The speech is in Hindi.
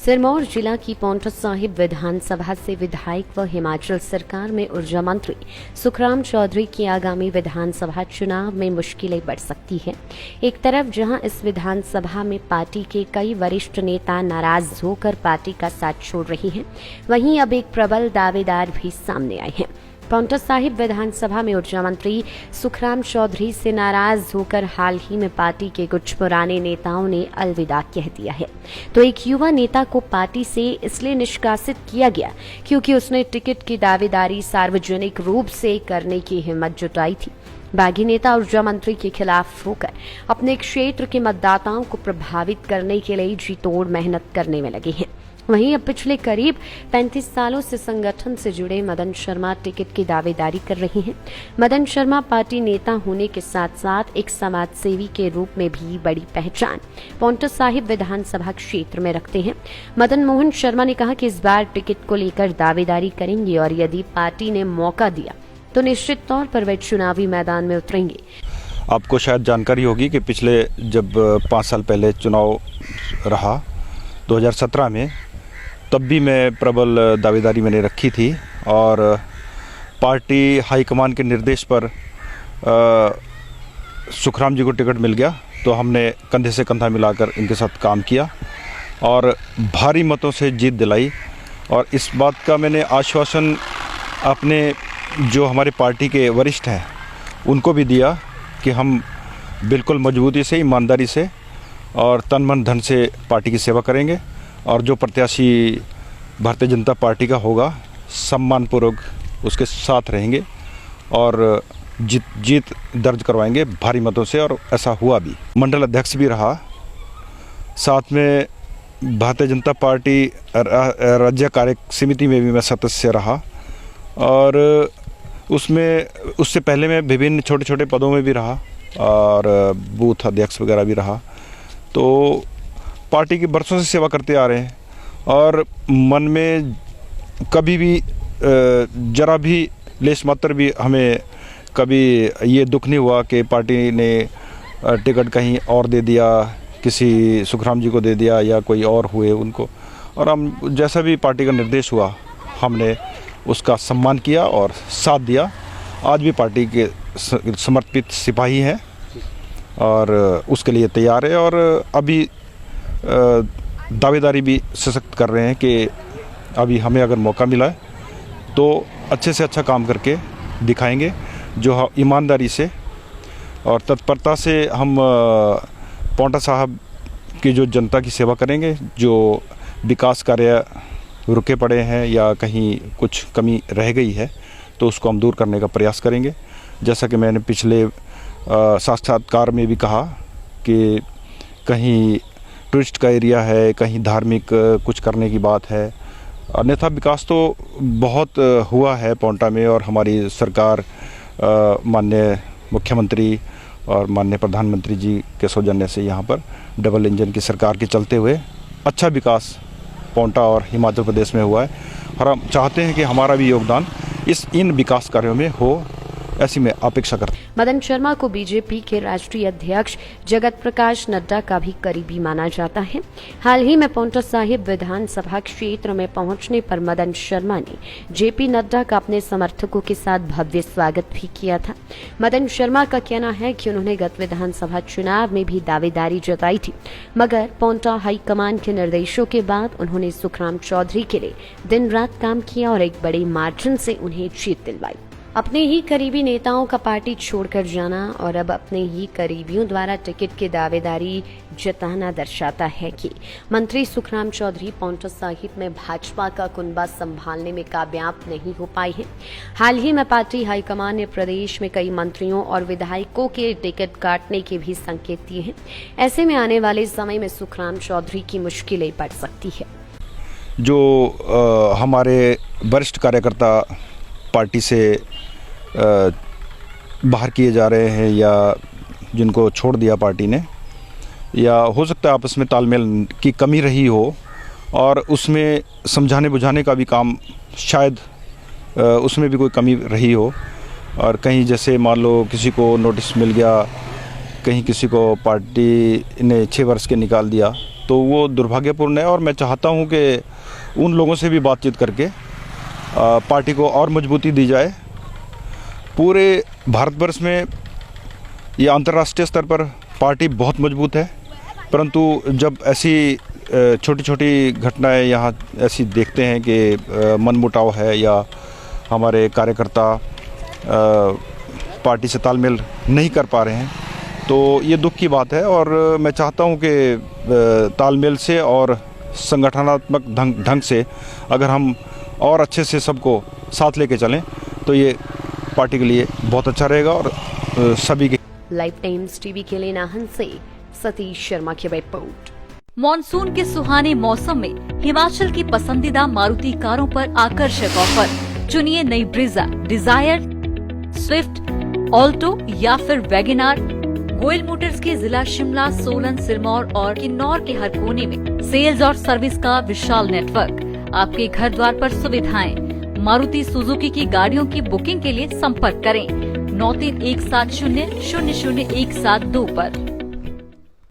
सिरमौर जिला की पांवटा साहिब विधानसभा से विधायक व हिमाचल सरकार में ऊर्जा मंत्री सुखराम चौधरी की आगामी विधानसभा चुनाव में मुश्किलें बढ़ सकती है। एक तरफ जहां इस विधानसभा में पार्टी के कई वरिष्ठ नेता नाराज होकर पार्टी का साथ छोड़ रहे हैं, वहीं अब एक प्रबल दावेदार भी सामने आए हैं। पांवटा साहिब विधानसभा में ऊर्जा मंत्री सुखराम चौधरी से नाराज होकर हाल ही में पार्टी के कुछ पुराने नेताओं ने अलविदा कह दिया है। तो एक युवा नेता को पार्टी से इसलिए निष्कासित किया गया क्योंकि उसने टिकट की दावेदारी सार्वजनिक रूप से करने की हिम्मत जुटाई थी। बागी नेता ऊर्जा मंत्री के खिलाफ होकर अपने क्षेत्र के मतदाताओं को प्रभावित करने के लिए जी तोड़ मेहनत करने में लगे हैं। वहीं अब पिछले करीब 35 सालों से संगठन से जुड़े मदन शर्मा टिकट की दावेदारी कर रहे हैं। मदन शर्मा पार्टी नेता होने के साथ साथ एक समाज सेवी के रूप में भी बड़ी पहचान पांवटा साहिब विधानसभा क्षेत्र में रखते हैं। मदन मोहन शर्मा ने कहा कि इस बार टिकट को लेकर दावेदारी करेंगे और यदि पार्टी ने मौका दिया तो निश्चित तौर पर वे चुनावी मैदान में उतरेंगे। आपको शायद जानकारी होगी कि पिछले जब 5 साल पहले चुनाव रहा 2017 में, तब भी मैं प्रबल दावेदारी मैंने रखी थी और पार्टी हाईकमान के निर्देश पर सुखराम जी को टिकट मिल गया तो हमने कंधे से कंधा मिलाकर इनके साथ काम किया और भारी मतों से जीत दिलाई। और इस बात का मैंने आश्वासन अपने जो हमारे पार्टी के वरिष्ठ हैं उनको भी दिया कि हम बिल्कुल मजबूती से, ईमानदारी से और तन मन धन से पार्टी की सेवा करेंगे और जो प्रत्याशी भारतीय जनता पार्टी का होगा सम्मानपूर्वक उसके साथ रहेंगे और जीत दर्ज करवाएंगे भारी मतों से। और ऐसा हुआ भी। मंडल अध्यक्ष भी रहा, साथ में भारतीय जनता पार्टी राज्य कार्य समिति में भी मैं सदस्य रहा और उससे पहले मैं विभिन्न छोटे छोटे पदों में भी रहा और बूथ अध्यक्ष वगैरह भी रहा। तो पार्टी की बरसों से सेवा करते आ रहे हैं और मन में कभी भी जरा भी लेश मात्र भी हमें कभी ये दुख नहीं हुआ कि पार्टी ने टिकट कहीं और दे दिया, किसी सुखराम जी को दे दिया या कोई और हुए उनको। और हम जैसा भी पार्टी का निर्देश हुआ हमने उसका सम्मान किया और साथ दिया। आज भी पार्टी के समर्पित सिपाही हैं और उसके लिए तैयार है और अभी दावेदारी भी सशक्त कर रहे हैं कि अभी हमें अगर मौका मिला है तो अच्छे से अच्छा काम करके दिखाएंगे, जो ईमानदारी से और तत्परता से हम पांवटा साहिब की जो जनता की सेवा करेंगे। जो विकास कार्य रुके पड़े हैं या कहीं कुछ कमी रह गई है तो उसको हम दूर करने का प्रयास करेंगे। जैसा कि मैंने पिछले साक्षात्कार में भी कहा कि कहीं टूरिस्ट का एरिया है, कहीं धार्मिक कुछ करने की बात है, अन्यथा विकास तो बहुत हुआ है पांवटा में। और हमारी सरकार माननीय मुख्यमंत्री और माननीय प्रधानमंत्री जी के सौजन्य से यहाँ पर डबल इंजन की सरकार के चलते हुए अच्छा विकास पांवटा और हिमाचल प्रदेश में हुआ है और हम चाहते हैं कि हमारा भी योगदान इन विकास कार्यों में हो, ऐसी मैं अपेक्षा करता हूं। मदन शर्मा को बीजेपी के राष्ट्रीय अध्यक्ष जगत प्रकाश नड्डा का भी करीबी माना जाता है। हाल ही में पांवटा साहिब विधानसभा क्षेत्र में पहुंचने पर मदन शर्मा ने जेपी नड्डा का अपने समर्थकों के साथ भव्य स्वागत भी किया था। मदन शर्मा का कहना है कि उन्होंने गत विधानसभा चुनाव में भी दावेदारी जताई थी, मगर पांवटा हाईकमान के निर्देशों के बाद उन्होंने सुखराम चौधरी के लिए दिन रात काम किया और एक बड़े मार्जिन से उन्हें जीत दिलवाई। अपने ही करीबी नेताओं का पार्टी छोड़कर जाना और अब अपने ही करीबियों द्वारा टिकट की दावेदारी जताना दर्शाता है कि मंत्री सुखराम चौधरी पांवटा साहिब में भाजपा का कुनबा संभालने में कामयाब नहीं हो पाए हैं। हाल ही में पार्टी हाईकमान ने प्रदेश में कई मंत्रियों और विधायकों के टिकट काटने के भी संकेत दिए हैं। ऐसे में आने वाले समय में सुखराम चौधरी की मुश्किलें बढ़ सकती है। जो हमारे वरिष्ठ कार्यकर्ता पार्टी से बाहर किए जा रहे हैं या जिनको छोड़ दिया पार्टी ने, या हो सकता है आपस में तालमेल की कमी रही हो और उसमें समझाने बुझाने का भी काम शायद उसमें भी कोई कमी रही हो। और कहीं जैसे मान लो किसी को नोटिस मिल गया, कहीं किसी को पार्टी ने 6 वर्ष के निकाल दिया तो वो दुर्भाग्यपूर्ण है। और मैं चाहता हूं कि उन लोगों से भी बातचीत करके पार्टी को और मजबूती दी जाए। पूरे भारतवर्ष में ये अंतर्राष्ट्रीय स्तर पर पार्टी बहुत मजबूत है, परंतु जब ऐसी छोटी छोटी घटनाएं यहाँ ऐसी देखते हैं कि मनमुटाव है या हमारे कार्यकर्ता पार्टी से तालमेल नहीं कर पा रहे हैं, तो ये दुख की बात है। और मैं चाहता हूँ कि तालमेल से और संगठनात्मक ढंग से अगर हम और अच्छे से सबको साथ लेके चलें तो ये पार्टी के लिए बहुत अच्छा रहेगा और सभी के। लाइव टाइम्स टीवी के लिए नाहन से सतीश शर्मा की रिपोर्ट। मॉनसून के सुहाने मौसम में हिमाचल की पसंदीदा मारुति कारों पर आकर्षक ऑफर। चुनिए नई ब्रीजा, डिजायर, स्विफ्ट, ऑल्टो या फिर वैगनार। गोयल मोटर्स के जिला शिमला, सोलन, सिरमौर और किन्नौर के हर कोने में सेल्स और सर्विस का विशाल नेटवर्क। आपके घर द्वार पर सुविधाएं। मारुति सुजुकी की गाड़ियों की बुकिंग के लिए संपर्क करें 9317000172 पर।